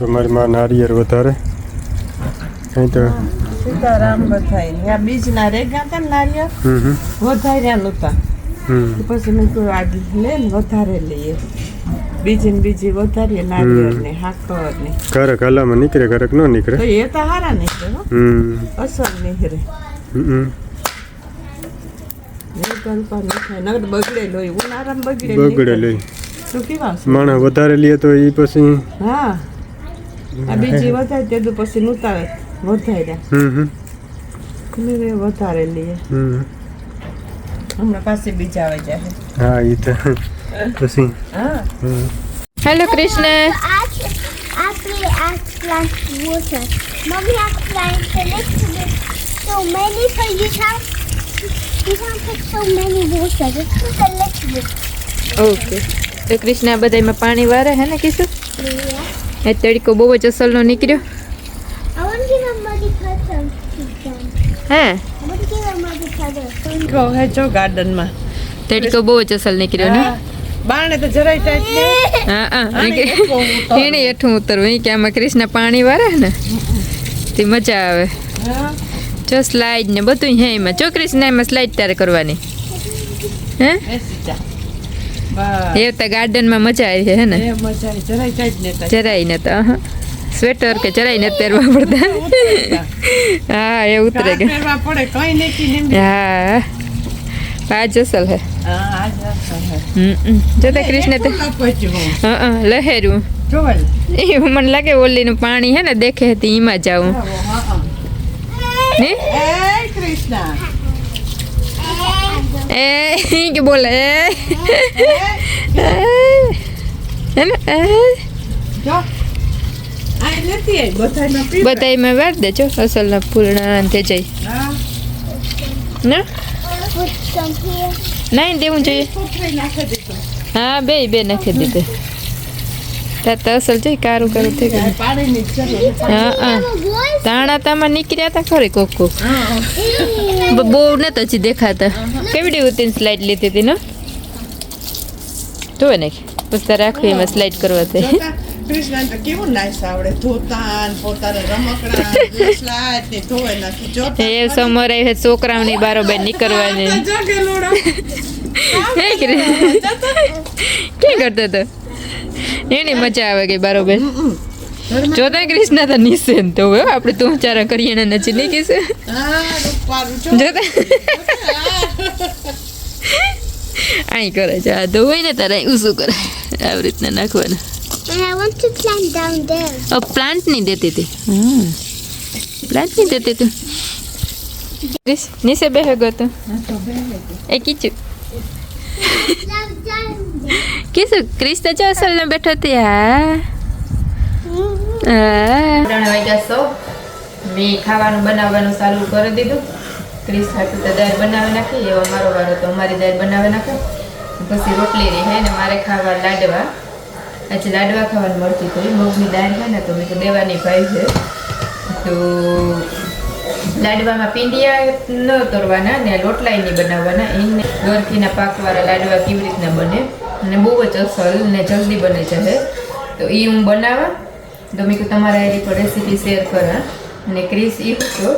તો મારી માં નારિયેર વધારે અહીં તો સીતારામ બધાય આ બીજના રેગા હતા ને નારિયેળ વધાર્યા નહોતા પછી મેં કહ્યું આજ લે ને વધારે લઈએ બીજી વધારીએ નારિયેળ ને હાકર ને ઘરે ગલામાં નીકળે ઘરે ન નીકળે તો એ તો હારા નીકળે અસર નીકળે બગડેલો ઉનાળામાં બગડે તો કેવા માણસ વધારે લે તો એ પછી હા આ બીજી વધારે તે પછી નૂતાવે વધાર્યા વધારે લઈએ હમણાં પાસે બીજા આવે જાય હા એ તો પછી હા hello Krishna Actually, I plant water. Mommy has planted a little bit, so many, so you can't put so many water. Just put a little bit. Okay તો કૃષ્ણ આ બધામાં પાણી વારે હે ને કીશું Yeah. એ તડકો બહુ જ અસલનો નીકળ્યો I want to give a muddy puddle to them. હે I want to give a muddy puddle. કહો હે જો ગાર્ડનમાં તડકો બહુ જ અસલ નીકળ્યો ને બારણે તો જરાય ટાઈટ ને હા એને હેઠું ઉતરવું એ કે આમાં કૃષ્ણ પાણી વારે ને તે મજા આવે જો સ્લાઇડ ને બધું હે એમાં જો કૃષ્ણ એમાં સ્લાઇડ તારે કરવાની હે એ તો ગાર્ડનમાં મજા આવી હે ને જરાય ને તો સ્વેટર કે જરાય ને પહેરવા પડતા હા એ ઉતરે કે હા આજ અસલ હે જોતા કૃષ્ણ તો હા લહેરું એ મને લાગે ઓલીનું પાણી હે ને દેખે હતી એમાં જાઉં એ કે બોલે હે ને બધામાં વાર દેજો અસલના પૂર્ણા અંતે જઈ ના Put some here. નહીં દેવું જોઈએ હા બે નાખી દીધું તાર તો અસલ જોઈ કારું થઈ ગયું હા તાણાતામાં નીકળ્યા હતા ખરી કોક બહુ નતા હજી દેખાતા કેવડી ઉતીને સ્લાઇડ લીધી હતી ને જોવે નાખી પછી તારે આખું એમાં સ્લાઇડ કરવા થઈ કૃષ્ણ તો કેવું નાઈસ આવડે ધોતા પોતાને રમકડા સ્લાઇડ ને ધોવે નાખી જો એ સમોર આવે છોકરાઓની બારોબાર નીકળવાની ક્યાં કરતો હતો એની મજા આવે ગઈ બારોબાર જોતા કૃષ્ણ તો નીચે તો હવે આપણે તું ચારા કરીએ નચી નહીં કહેશે જોતા અહીં કરે છે આ ધોવાય ને તારે એવું શું કરે આવી રીતના નાખવાનું And I want to plant down there. Plant नहीं देती थी प्लांट नहीं देती थी नीचे बेहेगो तो ए कीचु किस क्रिस्ता जो असल में बैठा थी ત્રણ વાગ્યા સો મેં ખાવાનું બનાવવાનું ચાલુ કરી દીધું ક્રિસ હાટું તો દાળ બનાવી નાખી એવો મારો વારો તો અમારી દાળ બનાવી નાખે પછી રોટલી રહી હે ને મારે ખાવા લાડવા આજે લાડવા ખાવાનું મળતી હતી મગની દાળ છે ને તો મેં તો દેવાની ભાઈ છે તો લાડવામાં પીંડિયા ન તોરવાના ને લોટલાઈ નહીં બનાવવાના એને ગરખીના પાકવાળા લાડવા કેવી રીતના બને અને બહુ જ અસલ ને જલ્દી બને છે તો એ હું બનાવવા તો મેં કહ્યું તમારા એની પર રેસીપી શેર કરા અને ક્રિસ એ હતો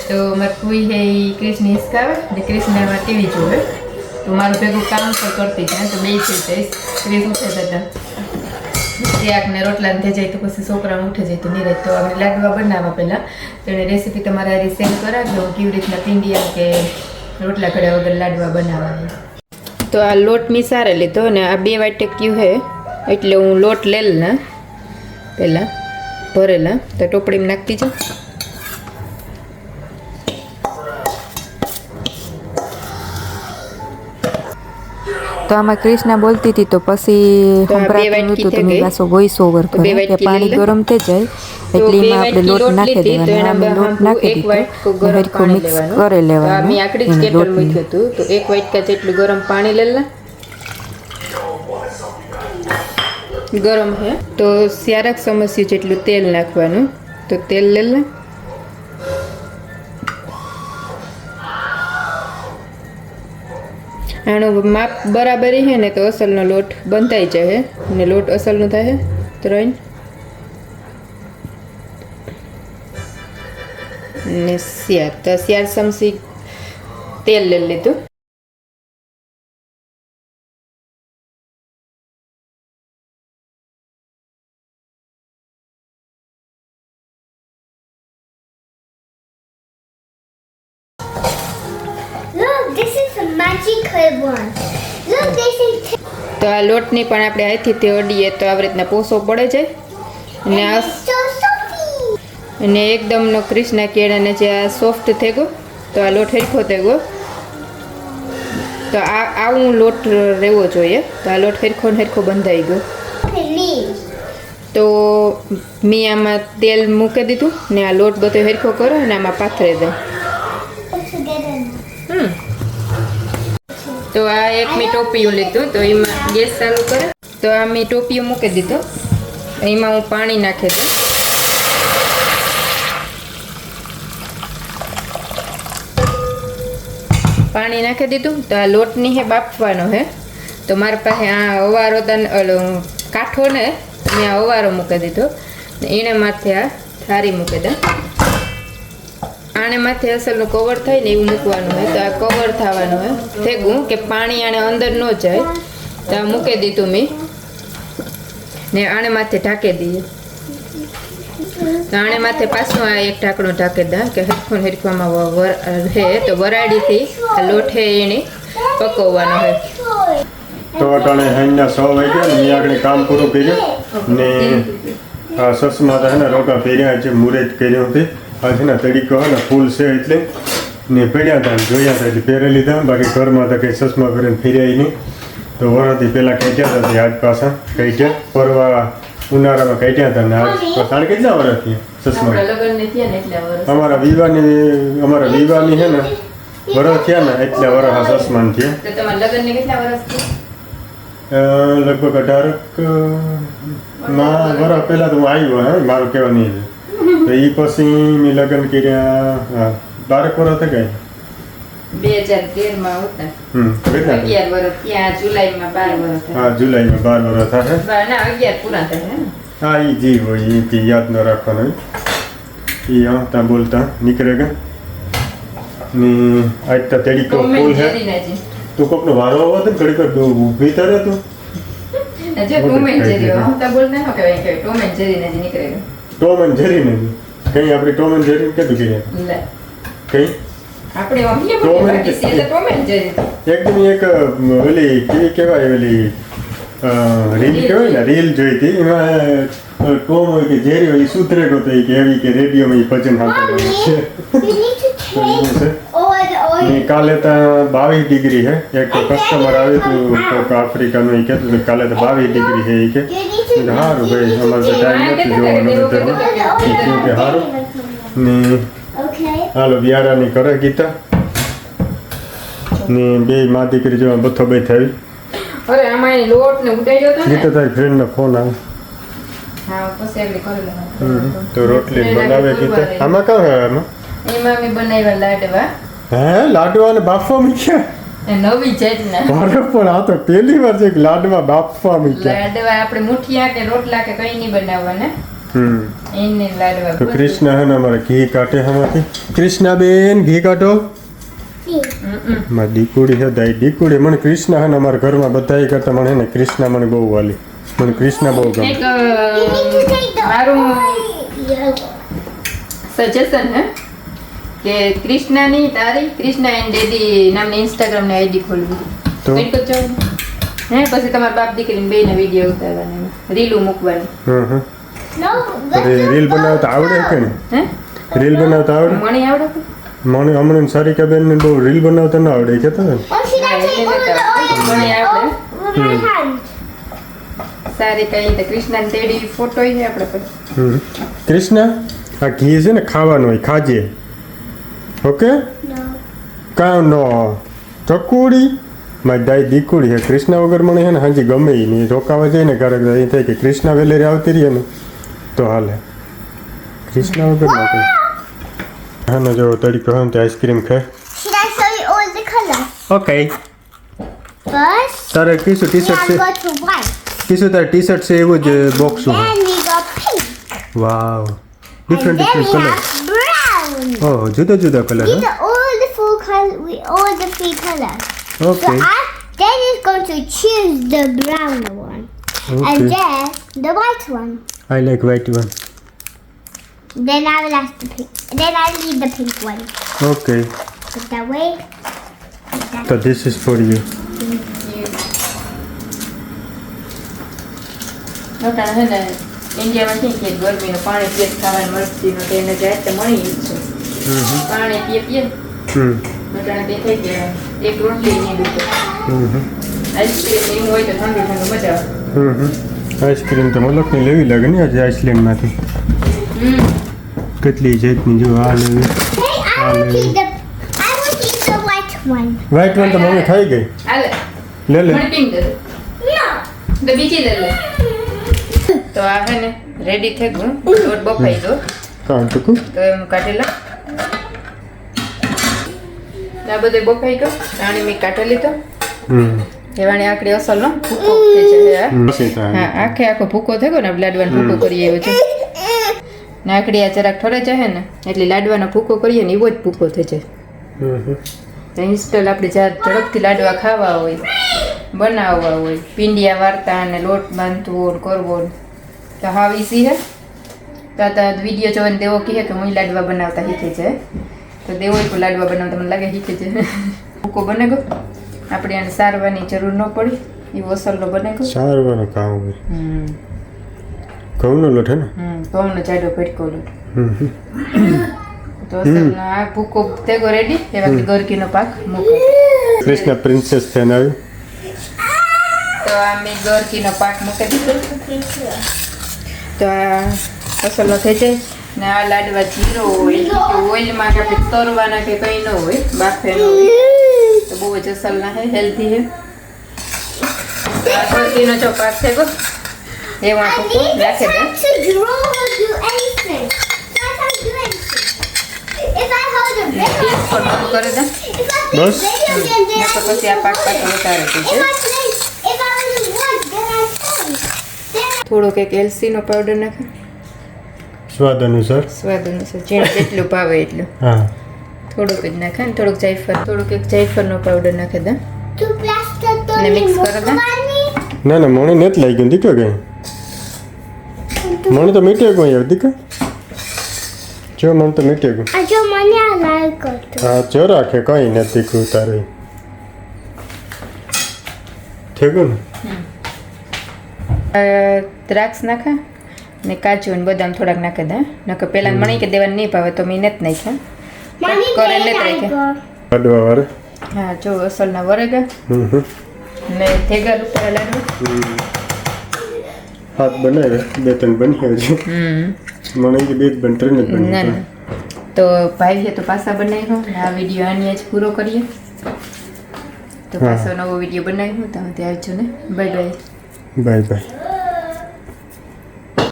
તો મારે કોઈ હે એ ક્રિસને હિસકાવે ને ક્રિસને ટીવી જોવે તો મારું ભેગું કામ પણ કરતી છે તો બે થઈ જઈશ ક્રિસ ઉઠે જતા શાક ને રોટલા થઈ જાય તો પછી છોકરાને ઉઠે જાય તો નિરાજ તો આપણે લાડવા બનાવવા પહેલાં તો એની રેસીપી તમારા હારે શેર કરાવજો કેવી રીતના પીંડિયા કે રોટલા ઘડ્યા વગર લાડવા બનાવવા તો આ લોટ મિસારે લીધો ને આ 2 વાટક્યું હે એટલે હું લોટ લેલ ને પહેલાં ભરેલા તો ટોપડીમાં નાખતી જાઉં તો આમાં કૃષ્ણા બોલતી હતી તો પછી સંભળાતું નહોતું તો મેં પાછો વોઇસ ઓવર કર્યો કે પાણી ગરમ થઈ જાય એટલે એમાં આપણે લોટ નાખી દેવાનો અમે લોટ નાખી દીધો હરખું મિક્સ કરી લેવાનું મેં આકડી જ કેટલું મૂક્યું હતું તો 1 વાટકા જેટલું ગરમ પાણી લેલા ગરમ હે તો સ્યારક સમસ્યા જેટલું તેલ નાખવાનું તો તેલ લેલા આનું માપ બરાબર હે ને તો અસલનો લોટ બંધાઈ જાય અને લોટ અસલનો થાય તો રહીને ને શિયાર, તો 4 ચમચી તેલ લઈ લીધું. Look, this is a magical one. Look, this is. તો આ લોટની પણ આપણે હાથેથી અડીએ તો આવી રીતના પોસો પડે જાય અને આ So softly. અને એકદમનો ક્રિષ્ના કેળાને જે આ સોફ્ટ થઈ ગયો તો આ લોટ હરખો થઈ ગયો. તો આવું લોટ રહેવો જોઈએ. તો આ લોટ હરખો ને હરખો બંધાઈ ગયો. Please. તો મેં આમાં તેલ મૂકી દીધું ને આ લોટ બધો હરખો કરો અને આમાં પાથરી દઉં. Together. તો આ એક મેં ટોપિયું લીધું તો એમાં ગેસ ચાલુ કરે તો આ મેં ટોપિયું મૂકી દીધું. એમાં હું પાણી નાખી દઉં. પાણી નાખી દીધું તો આ લોટની હે બાફવાનો હે. તો મારી પાસે આ અવારો કાઠો ને મેં આ અવારો મૂકી દીધો ને એને માથે આ થારી મૂકી દઉં. આને માથે અસલનું કવર થાય ને એવું મૂકવાનું હોય તો આ કવર થવાનું હોય થેગું કે પાણી આને અંદર ન જાય તો આ મૂકી દીધું મેં ને આને માથે ઢાંકી દઈએ. તો આને માથે પાછું આ એક ઢાંકણું ઢાંકી દઉં કે હરખું હરખવામાં હે તો વરાડીથી આ લોટ હે એને પકવવાનો હોય. તો અટાણે હાઈના 6 વાગ્યા ને મેં આગળ કામ પૂરું કર્યું ને આ સસમાં તો હે ને રોગા ફેર્યા છે મુહૂર્ત કર્યું હતી. આ છે ને તડીકો હે ને ફૂલ છે એટલે ને પડ્યા હતા ને જોયા હતા એટલે પહેરી લીધા. બાકી ઘરમાં તો કંઈ સસમા કરીને ફેર્યા નહીં. તો વરસથી પહેલાં કાઢ્યા હતા આજ પાછા કાઢ્યા પરવા ઉનાળામાં કાઢ્યા હતા ને આજ સાડા કેટલા વર્ષ થયા સસમા અમારા વિવાહની છે ને વરસ થયા ને એટલા વરસ આ સસમાન થયા. લગભગ 18 માં વરસ પહેલાં તો હું આવ્યો હે મારું કહેવા નહીં. તો એ પછી મેં લગ્ન કર્યા 12 વર્ષ થયા. 2013 માં હતા. કેટલા 11 વર્ષ ત્યાં જુલાઈમાં 12 વર્ષ થયા. હા જુલાઈમાં 12 વર્ષ થશે. ના 11 પૂરા થયા. હા એ જી હોય એ કે યાદ ન રાખવાનું એ આવતા બોલતા નીકળે ગયા ને આજ તો તડીકો ફૂલ છે. તું કોકનો વારો આવો તો ઘડી કર ઊભી તારે તું જે ટોમ એન્ડ જેરી આવતા બોલતા ન કહેવાય કે ટોમ એન્ડ જેરી ને નીકળે ગયા. ટોમ એન્ડ જેરી નથી કઈ આપણે ટોમ એન્ડ જેરી કીધું કે લે કઈ આપણે વાંકીએ બોલીએ બાકી સીધા ટોમ એન્ડ જેરી. એકદમ એક ઓલી કેવી કહેવાય ઓલી રીલ કહેવાય ને રીલ જોઈ હતી એમાં ટોમ હોય કે જેરી હોય એ સુધરે ગયો તો કે એવી કે રેડિયોમાં એ ભજન સાંભળવાનું છે. We need to change all the oil. ને કાલે તો 22 ડિગ્રી છે. એક કસ્ટમર આવ્યું હતું કોઈક આફ્રિકાનું એ કહેતું હતું કાલે તો 22 ડિગ્રી છે એ કે You need to. સારું ભાઈ અમારે તો ટાઈમ નથી જોવાનો બધાને એ કહ્યું કે સારું ને Okay. હાલો બિયારાની કરે ગીતા ને બે મા દીકરી જેવા બથો બે થઈ. અરે આમાં એ લોટ ને ઉડાઈ ગયો તો ને ગીતા તારી ફ્રેન્ડનો ફોન આવે હા પછી આપણે કરી લેવાનું. તો રોટલી બનાવે ગીતા આમાં કાં હે આમાં એમાં મેં બનાવ્યા લાડવા હે લાડવા ને બાફવા મૂક્યા. એ નવી જાતના અરે પણ આ તો પહેલી વાર છે કે લાડવા બાફવા મૂક્યા. લાડવા આપણે મુઠિયા કે રોટલા કે કઈ નહીં બનાવવાના એને લાડવા તો કૃષ્ણ હે ને અમારે ઘી કાઢે આમાંથી. કૃષ્ણા બેન ઘી કાઢો. મારી દીકુડી છે દાઈ દીકુડી મને કૃષ્ણ હે ને અમારા ઘરમાં બધાય કરતા મને હે ને કૃષ્ણ મને બહુ વાલી. મને કૃષ્ણ બહુ ગમે. એક મારું સજેશન હે કે કૃષ્ણાની તારી કૃષ્ણા એન્ડ ડેડી નામની ઇન્સ્ટાગ્રામ ની આઈડી ખોલવી તો હે પછી તમારા બાપ દીકરીને બેયના વિડીયો ઉતારવાના રીલું મૂકવાની. No. રીલ બનાવતા આવડે કે ને હે રીલ બનાવતા આવડે મને આવડે કે? મને હમણાં સારિકા બેન ને બહુ રીલ બનાવતા ના આવડે કહેતા હતા ને. Oh, should I take all the oil મને આવડે with my hand? સારી કઈ તો કૃષ્ણ તેડી ફોટો છે આપણે પછી કૃષ્ણ આ ઘી છે ને ખાવાનું હોય ખાજે ઓકે No. કાં નો ચકુડી મારી દાઈ દીકુડી છે કૃષ્ણ વગર મને છે ને હાજી ગમે ઈ નહીં રોકાવા જાય ને ક્યારેક એ થાય કે કૃષ્ણ વેલેરી આવતી રહીએ ને તો હાલે કૃષ્ણ વગર ના કંઈ હા ને જો તડીકો હોય ને તો આઈસ્ક્રીમ ખાય. Should I show you all the colors? Okay First, તારે કીશું ટી we શર્ટ have છે got white. કીશું તારે ટી શર્ટ છે એવું જ box Then we got pink. Wow And different then different we colour have brown. one. Oh જુદા જુદા colour These are all the four color, all the three colors. Okay So then is going to choose the brown one, and okay then the white one. I like white one Then I will ask the pink. Then I need the pink one. Okay Put that way. તો this is for you નોટાણા હે ને ઇન્ડિયામાં કેમ કે ગરમીનું પાણી પીએ તો ખાવાની મરચીનું તો એને જાય તો મળી જ છે પાણી પીએ નોટાણા દેખાય કે એક રોટલી નહીં દૂધ આઈસ્ક્રીમ એવું હોય તો ઠંડુ ઠંડુ મજા આવે આઈસ્ક્રીમ તો મલકની લેવી લાગે ને આજે આઈસલેન્ડમાંથી કેટલી જાતની જો આ લેવી Hey, I want to eat the. I want to eat the white one. White one તો મમ્મી ખાઈ ગઈ હાલે લે લે મને પિંક દે No. તો બીજી દે લે તો આ હે ને રેડી થઈ ગયું લોટ બફાઈ ગયો કાં ટૂંકું તો એમ કાઢેલા આ બધે બફાઈ ગયો પાણી મેં કાઢી લીધો એવાણી આકડી અસલનો ભૂકો થઈ છે મસી હા થાય આખે આખો ભૂકો થઈ ગયો ને લાડવાનો ભૂકો કરીએ એવો છે ને આકડી આ જરાક ઠરે જાય ને એટલે લાડવાનો ભૂકો કરીએ ને એવો જ ભૂકો થઈ જાય ઇન્સ્ટોલ આપણે જ્યાં ઝડપથી લાડવા ખાવા હોય બનાવવા હોય પીંડિયા વારતા અને લોટ બાંધવો ને કરવો ને તો હાવ ઈઝી હે તો વિડીયો જોઈને દેવો કહે કે હું લાડવા બનાવતા શીખે છે તો દેવો પણ લાડવા બનાવતા મને લાગે શીખે છે ભૂકો બને ગયો આપણે આને સારવાની જરૂર ન પડી એવો અસલનો બને ગયો સારવાનું કામ હોય ઘઉંનો લોટ હે ને ઘઉંનો જાડો ભટકો લોટ તો અસલનો આ ભૂકો તેગો રેડી એવા કે ગરકીનો પાક મૂકો કૃષ્ણ પ્રિન્સેસ થઈને આવ્યું તો આ મેં ગરકીનો પાક મૂકી દીધો તો આ અસલનો થઈ જાય ને આ લાડવા જીરો હોય કે ઓઇલમાં કે આપણે તરવાના કે કંઈ ન હોય બાફેનો હોય તો બહુ જ અસલના હે હેલ્ધી હે આ ગરકીનો જો પાક થઈ ગયો એમાં I ભૂકો need નાખી દે the time to draw or do anything. I can't do anything. If I hold a gas પર બંધ કરી દે if I play Bus? video game, then ને તો પછી આ પાક પાછો વધારે થઈ if જાય I was one, then I play. Then થોડોક એક એલસીનો પાવડર નાખે સ્વાદ અનુસાર સ્વાદ અનુસાર જેને જેટલું ભાવે એટલું હા થોડુંક જ નાખે ને થોડુંક જાયફળ થોડુંક એક જાયફળનો પાવડર નાખી દે to plaster to ને mix કરો ને? ના ના મને નથી લાગી ગયું દીકરા કઈ મને તો મીઠે કોઈ આવ્યું દીકરા જો મને તો મીઠે ગયું I don't want to like it. હા ચો રાખે કઈ નથી ગયું તારે ઠીક ને દ્રાક્ષ નાખા ને કાજુ ને બદામ થોડાક નાખી દે નકર પેલા મણી કે દેવાનું નહીં ભાવે તો મેં નથી નાખ્યા Mommy, કરે where નથી I રાખ્યા go? લાડવા વાળે હા જો અસલના વરેગા ને થેગા રૂપિયા લાડવા હાથ બનાવે બે ત્રણ બની છે મને કે બે જ બન ત્રણ જ ના બની ના તો ભાઈ છે તો પાછા બનાવ્યો ને આ વિડીયો આની જ પૂરો કરીએ તો પાછો નવો વિડીયો બનાવ્યો તો ત્યાં આવજો ને બાય બાય બાય બાય